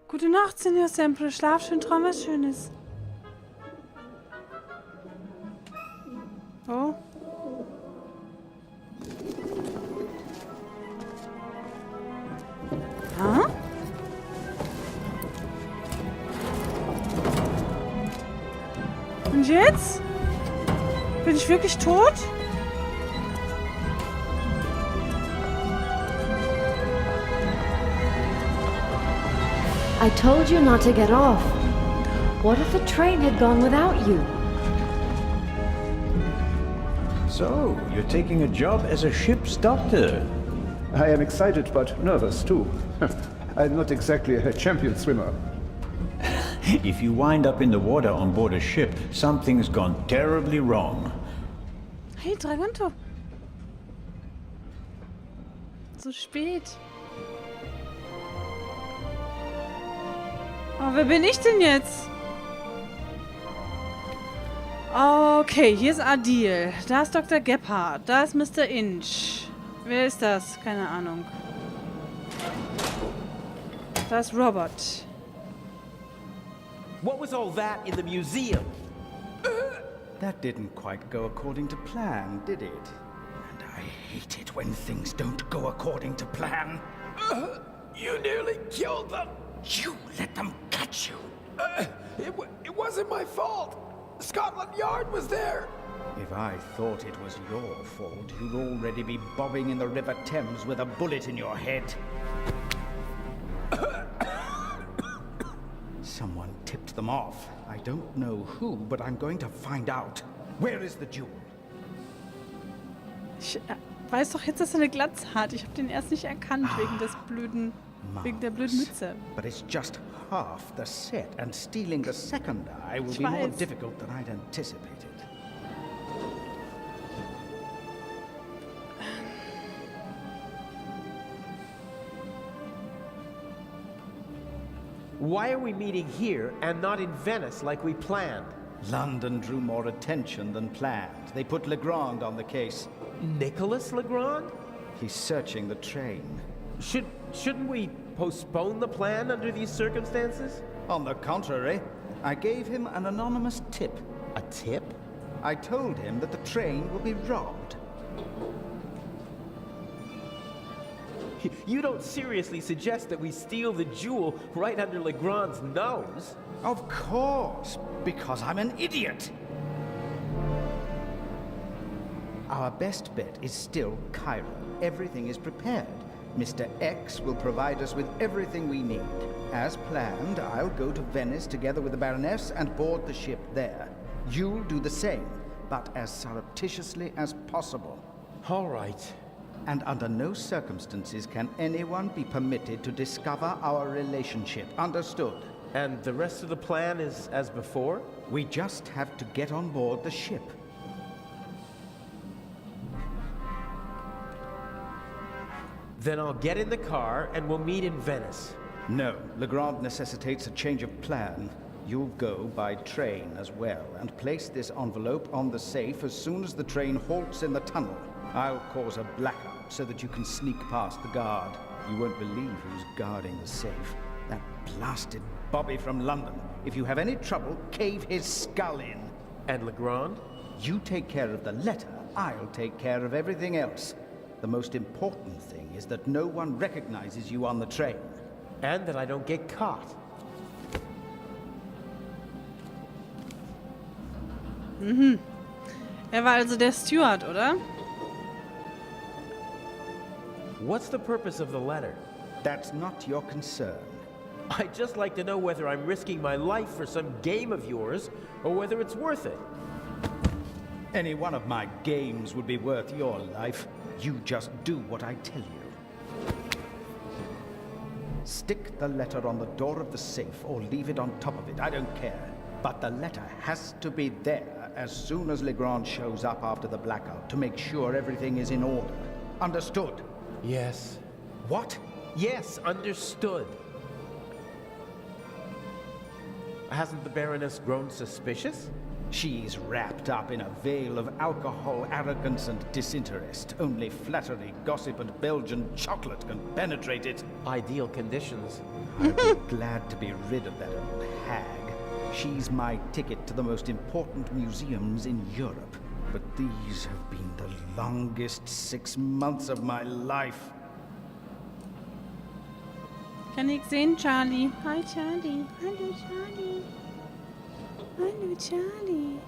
Gute Nacht, Signor Sempre. Schlaf schön, träum was Schönes. Oh. Hä? Und jetzt? Bin ich wirklich tot? I told you not to get off. What if the train had gone without you? So, you're taking a job as a ship's doctor. I am excited but nervous too. I'm not exactly a champion swimmer. If you wind up in the water on board a ship, something's gone terribly wrong. Hey, Dragonto. So spät. Oh, wer bin ich denn jetzt? Okay, hier ist Adil. Da ist Dr. Gebhardt. Da ist Mr. Inch. Wer ist das? Keine Ahnung. Da ist Robert. What was all that in the museum? That didn't quite go according to plan, did it? And I hate it when things don't go according to plan. You nearly killed them. You let them catch you. It wasn't my fault. Scotland Yard was there. If I thought it was your fault, you'd already be bobbing in the River Thames with a bullet in your head. Someone tipped them off. I don't know who, but I'm going to find out. Where is the jewel? Ich weiß doch jetzt, dass er eine Glatze hat. Ich habe den erst nicht erkannt wegen der blöden Mütze. But it's just half the set, and stealing the second eye will be more difficult than I'd anticipated. Why are we meeting here and not in Venice like we planned? London drew more attention than planned. They put Legrand on the case. Nicholas Legrand? He's searching the train. Shouldn't we postpone the plan under these circumstances? On the contrary, I gave him an anonymous tip. A tip? I told him that the train will be robbed. You don't seriously suggest that we steal the jewel right under Legrand's nose? Of course, because I'm an idiot. Our best bet is still Cairo. Everything is prepared. Mr. X will provide us with everything we need. As planned, I'll go to Venice together with the Baroness and board the ship there. You'll do the same, but as surreptitiously as possible. All right. And under no circumstances can anyone be permitted to discover our relationship. Understood? And the rest of the plan is as before? We just have to get on board the ship. Then I'll get in the car and we'll meet in Venice. No, Legrand necessitates a change of plan. You'll go by train as well, and place this envelope on the safe as soon as the train halts in the tunnel. I'll cause a blackout so that you can sneak past the guard. You won't believe who's guarding the safe. That blasted Bobby from London. If you have any trouble, cave his skull in. And Legrand? You take care of the letter, I'll take care of everything else. The most important thing is that no one recognizes you on the train. And that I don't get caught. Mhm. Er war also der Steward, oder? What's the purpose of the letter? That's not your concern. I'd just like to know whether I'm risking my life for some game of yours, or whether it's worth it. Any one of my games would be worth your life. You just do what I tell you. Stick the letter on the door of the safe or leave it on top of it, I don't care. But the letter has to be there as soon as Legrand shows up after the blackout to make sure everything is in order. Understood? Yes. What? Yes, understood. Hasn't the Baroness grown suspicious? She's wrapped up in a veil of alcohol, arrogance, and disinterest. Only flattery, gossip, and Belgian chocolate can penetrate it. Ideal conditions. I'd be glad to be rid of that old hag. She's my ticket to the most important museums in Europe. But these have been the longest 6 months of my life. Kann ich sehen, Charlie? Hi, Charlie. Hallo, Charlie. Hallo, Charlie.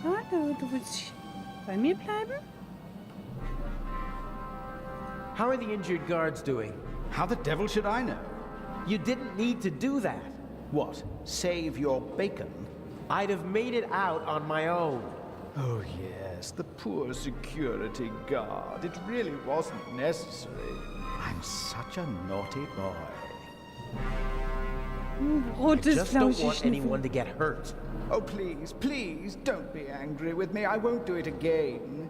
Hallo, du willst bei mir bleiben? How are the injured guards doing? How the devil should I know? You didn't need to do that. What? Save your bacon? I'd have made it out on my own. Oh yes, the poor security guard. It really wasn't necessary. I'm such a naughty boy. Rotes Just don't want Flauschig. anyone to get hurt. Oh please, please, don't be angry with me. I won't do it again.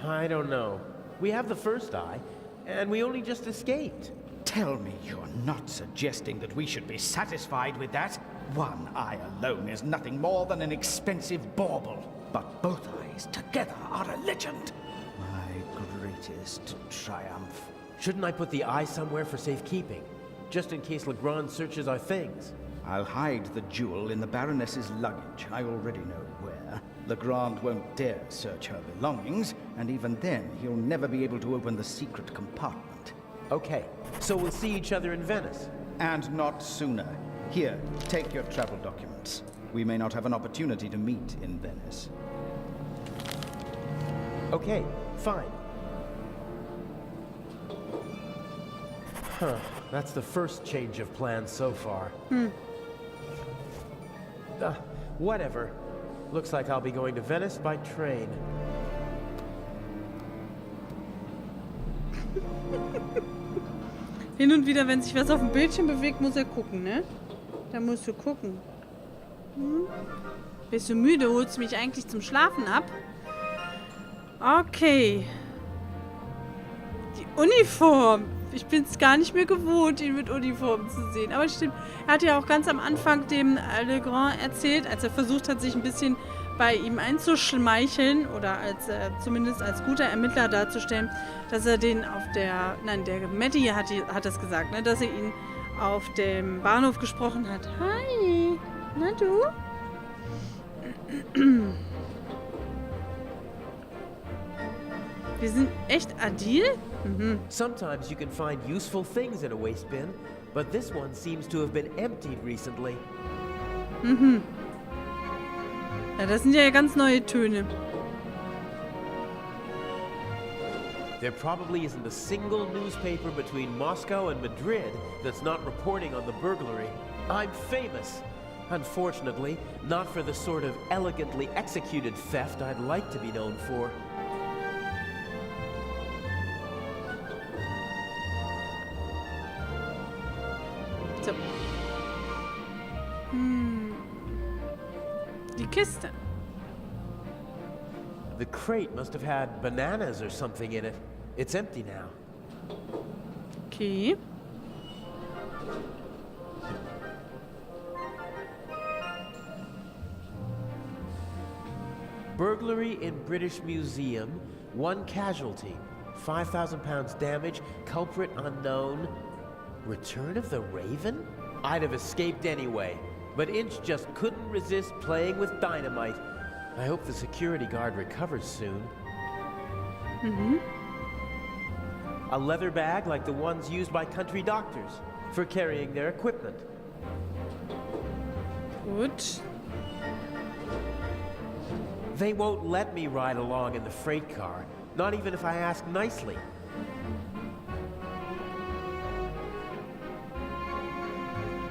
I don't know. We have the first eye, and we only just escaped. Tell me you're not suggesting that we should be satisfied with that? One eye alone is nothing more than an expensive bauble. But both eyes together are a legend. My greatest triumph. Shouldn't I put the eye somewhere for safekeeping? Just in case Legrand searches our things. I'll hide the jewel in the Baroness's luggage. I already know where. Legrand won't dare search her belongings, and even then, he'll never be able to open the secret compartment. Okay, so we'll see each other in Venice. And not sooner. Here, take your travel documents. We may not have an opportunity to meet in Venice. Okay, fine. Huh, that's the first change of plans so far. Whatever. Looks like I'll be going to Venice by train. Hin und wieder, wenn sich was auf dem Bildschirm bewegt, muss er gucken, ne? Da musst du gucken. Bist du müde? Holst du mich eigentlich zum Schlafen ab? Okay. Die Uniform. Ich bin es gar nicht mehr gewohnt, ihn mit Uniform zu sehen. Aber stimmt, er hat ja auch ganz am Anfang dem Legrand erzählt, als er versucht hat, sich ein bisschen bei ihm einzuschmeicheln oder als zumindest als guter Ermittler darzustellen, dass er den auf der, nein, der Matty hat das gesagt, ne, dass er ihn auf dem Bahnhof gesprochen hat. Hi, na du? Wir sind echt Adil? Sometimes you can find useful things in a waste bin, but this one seems to have been emptied recently. Ja, das sind ja ganz neue Töne. There probably isn't a single newspaper between Moscow and Madrid that's not reporting on the burglary. I'm famous. Unfortunately, not for the sort of elegantly executed theft I'd like to be known for. So. Die Kiste. The crate must have had bananas or something in it. It's empty now. Okay. Burglary in British Museum, 1 casualty, £5,000 damage, culprit unknown. Return of the Raven? I'd have escaped anyway, but Inch just couldn't resist playing with dynamite. I hope the security guard recovers soon. A leather bag like the ones used by country doctors for carrying their equipment. Gut. They won't let me ride along in the freight car, not even if I ask nicely.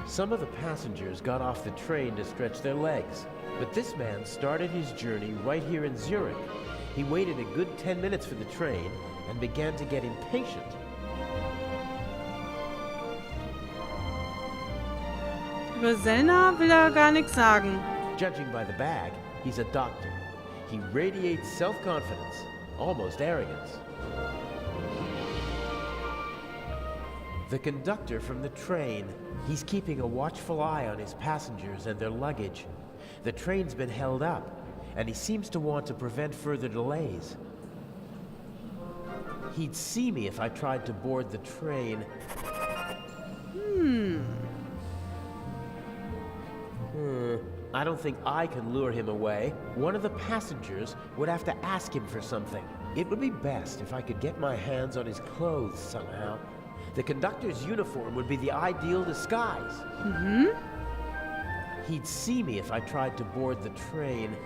Some of the passengers got off the train to stretch their legs, but this man started his journey right here in Zurich. He waited a good 10 minutes for the train and began to get impatient. Über Selna will er gar nichts sagen. Judging by the bag, he's a doctor. He radiates self-confidence, almost arrogance. The conductor from the train. He's keeping a watchful eye on his passengers and their luggage. The train's been held up, and he seems to want to prevent further delays. He'd see me if I tried to board the train. I don't think I can lure him away. One of the passengers would have to ask him for something. It would be best if I could get my hands on his clothes somehow. The conductor's uniform would be the ideal disguise. He'd see me if I tried to board the train.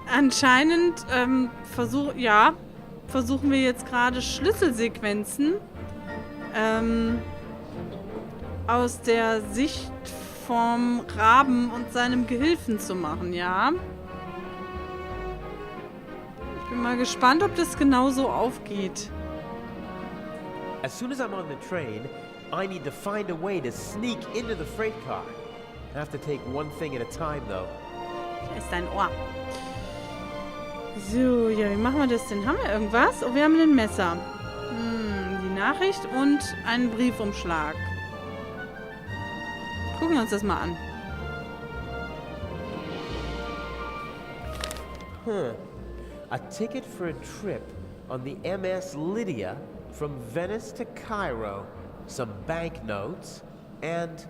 Anscheinend versuchen wir jetzt gerade Schlüsselsequenzen aus der Sicht vom Raben und seinem Gehilfen zu machen, ja. Ich bin mal gespannt, ob das genauso aufgeht. As soon as I'm on the train, I need to find a way to sneak into the freight car. I have to take one thing at a time, though. Da ist dein Ohr. So, ja, wie machen wir das denn? Haben wir irgendwas? Oh, wir haben ein Messer. Die Nachricht und einen Briefumschlag. Gucken wir uns das mal an. A ticket for a trip on the MS Lydia from Venice to Cairo, some banknotes, and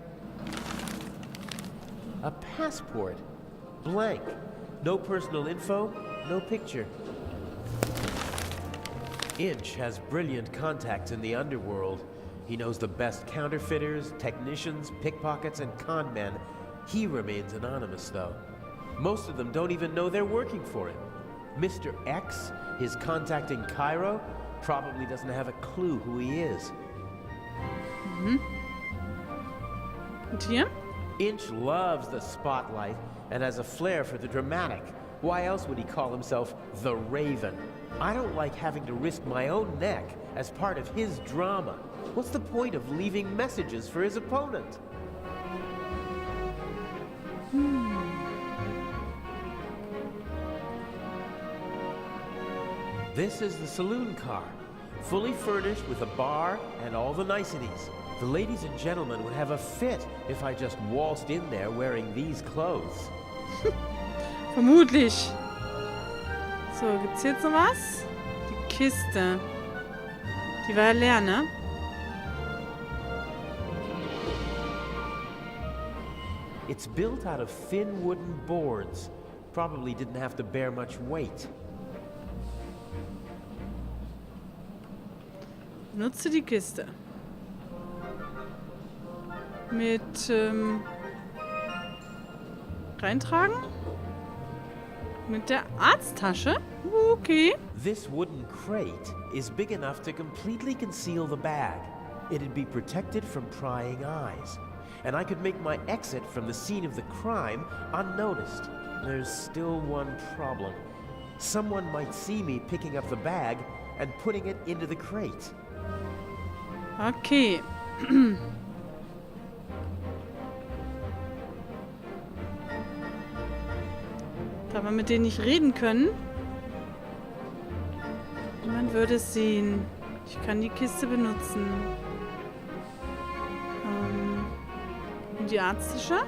a passport. Blank. No personal info, no picture. Inch has brilliant contacts in the underworld. He knows the best counterfeiters, technicians, pickpockets, and con men. He remains anonymous, though. Most of them don't even know they're working for him. Mr. X, his contact in Cairo, probably doesn't have a clue who he is. Und hier? Inch loves the spotlight and has a flair for the dramatic. Why else would he call himself the Raven? I don't like having to risk my own neck as part of his drama. What's the point of leaving messages for his opponent? This is the saloon car, fully furnished with a bar and all the niceties. The ladies and gentlemen would have a fit if I just waltzed in there wearing these clothes. Vermutlich. So, gibt's jetzt noch was? Die Kiste. Die war ja leer, ne? It's built out of thin wooden boards. Probably didn't have to bear much weight. Nutze die Kiste. Mit reintragen? Mit der Arzttasche? Okay. This wooden crate is big enough to completely conceal the bag. It'd be protected from prying eyes. And I could make my exit from the scene of the crime unnoticed. There's still one problem. Someone might see me picking up the bag and putting it into the crate. Okay. Da wir mit denen nicht reden können. Man würde es sehen. Ich kann die Kiste benutzen. Und die Arzttasche?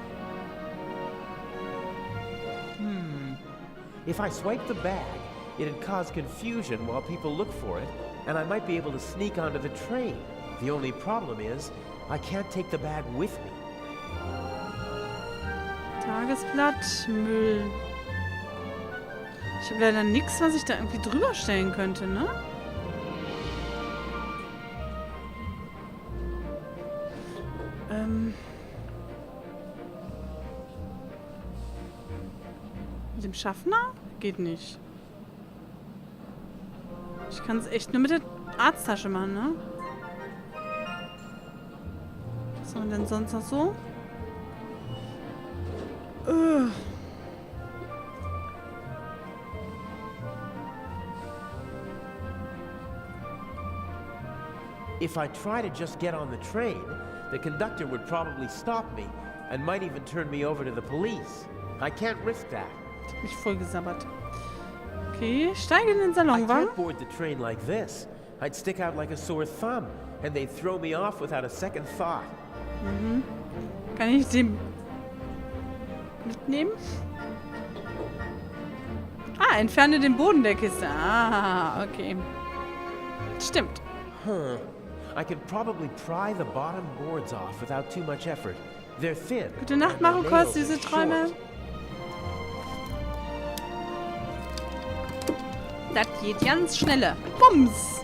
If I swipe the bag, it'd cause confusion while people look for it, and I might be able to sneak onto the train. The only problem is, I can't take the bag with me. Tagesblatt, Müll. Ich habe leider nichts, was ich da irgendwie drüber stellen könnte, ne? Mit dem Schaffner? Geht nicht. Ich kann es echt nur mit der Arzttasche machen, ne? Was haben wir denn sonst noch so? If I try to just get on the train, the conductor would probably stop me and might even turn me over to the police. I can't risk that. Ich hab mich voll gesabbert. Okay, steige in den I Salonwagen. can't board the train like this. I'd stick out like a sore thumb, and they'd throw me off without a second thought. Kann ich den mitnehmen? Ah, entferne den Boden der Kiste. Ah, okay. Stimmt. Huh. I could probably pry the bottom boards off without too much effort. They're thin. Gute Nacht, and their Marokos, nails diese are Träume. short. Das geht ganz schnelle. Bums.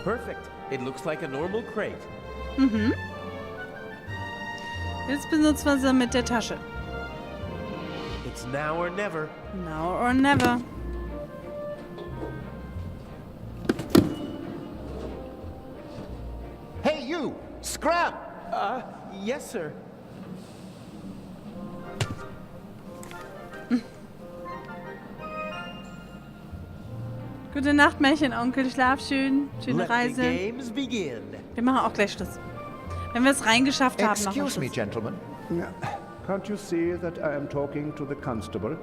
Perfect. It looks like a normal crate. Jetzt benutzen wir sie mit der Tasche. It's now or never. Now or never. Hey, you! Scram! Yes, sir. Gute Nacht, Märchenonkel. Schlaf schön. Schöne Let the Reise. games begin. Wir machen auch gleich Schluss. Wenn wir es reingeschafft haben, machen wir Excuse me, Schluss. gentlemen. Can't you see that I am talking to the constable?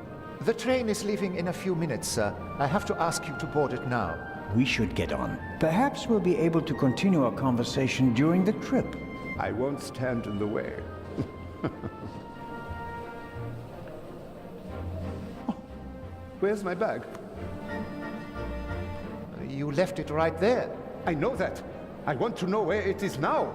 The train is leaving in a few minutes, sir. I have to ask you to board it now. We should get on. Perhaps we'll be able to continue our conversation during the trip. I won't stand in the way. Oh, where's my bag? You left it right there. I know that. I want to know where it is now.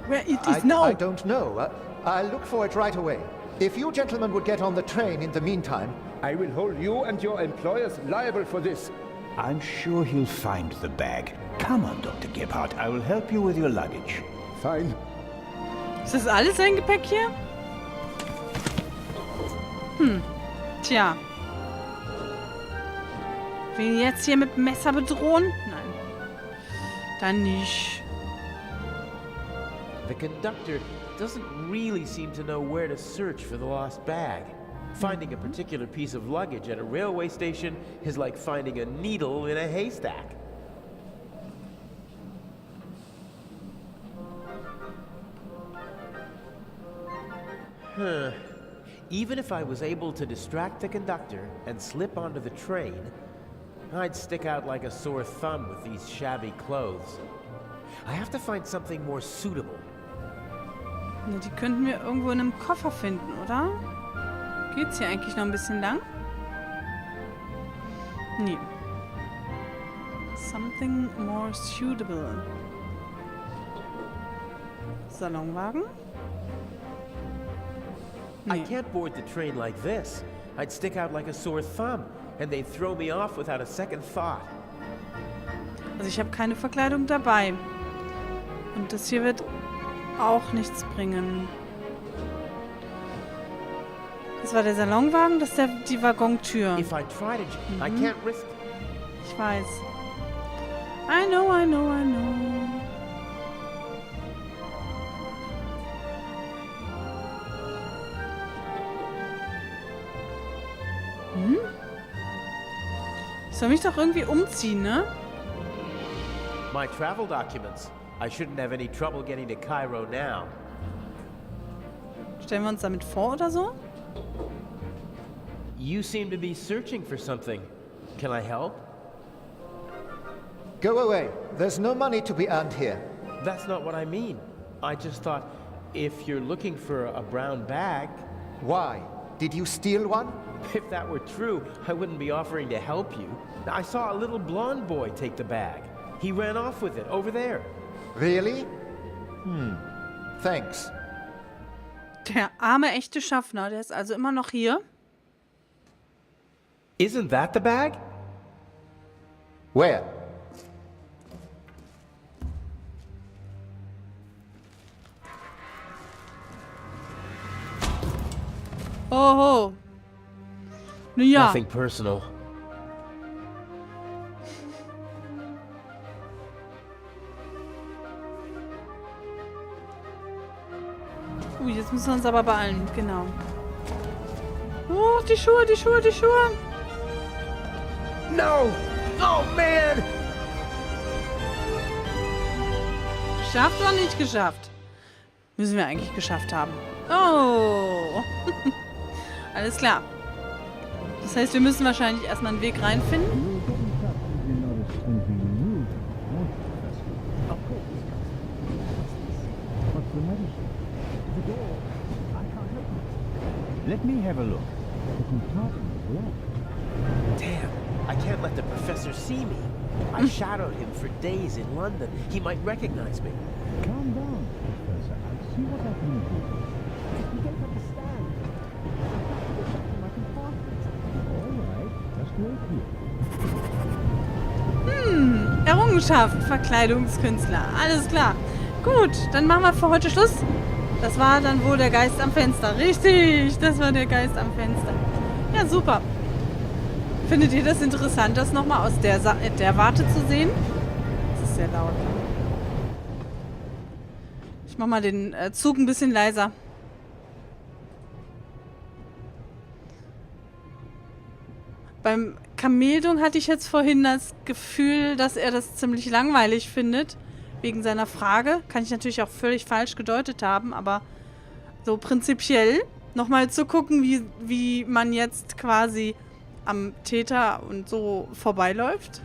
Where it is now. I don't know. I'll look for it right away. If you gentlemen would get on the train in the meantime... I will hold you and your employers liable for this. I'm sure he'll find the bag. Come on, Dr. Gebhardt. I will help you with your luggage. Fine. Ist das alles sein Gepäck hier? Tja. Will ihn jetzt hier mit dem Messer bedrohen? Nein. Dann nicht. The conductor doesn't really seem to know where to search for the lost bag. Finding a particular piece of luggage at a railway station is like finding a needle in a haystack. Huh. Even if I was able to distract the conductor and slip onto the train, I'd stick out like a sore thumb with these shabby clothes. I have to find something more suitable. Ja, die könnten wir irgendwo in einem Koffer finden, oder? Geht's hier eigentlich noch ein bisschen lang? Nee. Something more suitable. Salonwagen? I Nee. can't board the train like this. I'd stick out like a sore thumb, and they'd throw me off without a second thought. Also ich habe keine Verkleidung dabei. Und das hier wird auch nichts bringen. Das war der Salonwagen, das ist die Waggontür. If I try to, I can't risk. Ich weiß. I know, I know, I know. Ich soll mich doch irgendwie umziehen, ne? My travel documents. I shouldn't have any trouble getting to Cairo now. Stellen wir uns damit vor oder so? You seem to be searching for something. Can I help? Go away. There's no money to be earned here. That's not what I mean. I just thought, if you're looking for a brown bag, Why? Did you steal one? if that were true, I wouldn't be offering to help you. I saw a little blonde boy take the bag. He ran off with it, over there. Really? Thanks. Der arme, echte Schaffner, der ist also immer noch hier. Isn't that the bag? Where? Oho. Naja. Nothing personal. Jetzt müssen wir uns aber beeilen. Genau. Oh, die Schuhe, die Schuhe, die Schuhe. No! Oh, man! Geschafft oder nicht geschafft? Müssen wir eigentlich geschafft haben. Oh. Alles klar. Das heißt, wir müssen wahrscheinlich erstmal einen Weg reinfinden. Let me have a look. You can talk as well. Damn, I can't let the professor see me. I shadowed him for days in London. He might recognize me. Calm down, Professor. I'll see what I can do. You don't understand. I can talk. All right, just wait here. Errungenschaft, Verkleidungskünstler. Alles klar. Gut, dann machen wir für heute Schluss. Das war dann wohl der Geist am Fenster. Richtig, das war der Geist am Fenster. Ja, super. Findet ihr das interessant, das nochmal aus der Warte zu sehen? Das ist sehr laut. Ich mach mal den Zug ein bisschen leiser. Beim Kameldung hatte ich jetzt vorhin das Gefühl, dass er das ziemlich langweilig findet. Wegen seiner Frage. Kann ich natürlich auch völlig falsch gedeutet haben, aber so prinzipiell nochmal zu gucken, wie man jetzt quasi am Täter und so vorbeiläuft.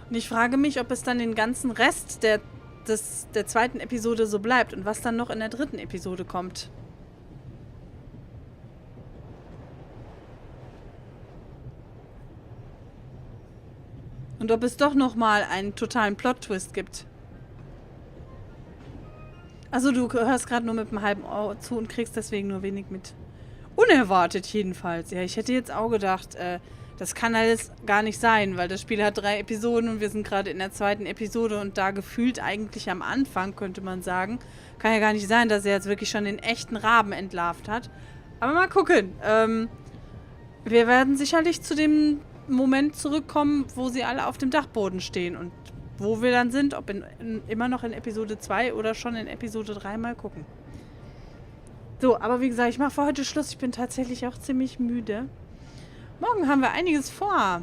Und ich frage mich, ob es dann den ganzen Rest der zweiten Episode so bleibt und was dann noch in der dritten Episode kommt. Und ob es doch nochmal einen totalen Plot-Twist gibt. Also du hörst gerade nur mit einem halben Ohr zu und kriegst deswegen nur wenig mit. Unerwartet jedenfalls. Ja, ich hätte jetzt auch gedacht, das kann alles gar nicht sein, weil das Spiel hat 3 Episoden und wir sind gerade in der zweiten Episode und da gefühlt eigentlich am Anfang, könnte man sagen. Kann ja gar nicht sein, dass er jetzt wirklich schon den echten Raben entlarvt hat. Aber mal gucken. Wir werden sicherlich zu dem Moment zurückkommen, wo sie alle auf dem Dachboden stehen und wo wir dann sind, ob immer noch in Episode 2 oder schon in Episode 3, mal gucken. So, aber wie gesagt, ich mache für heute Schluss. Ich bin tatsächlich auch ziemlich müde. Morgen haben wir einiges vor.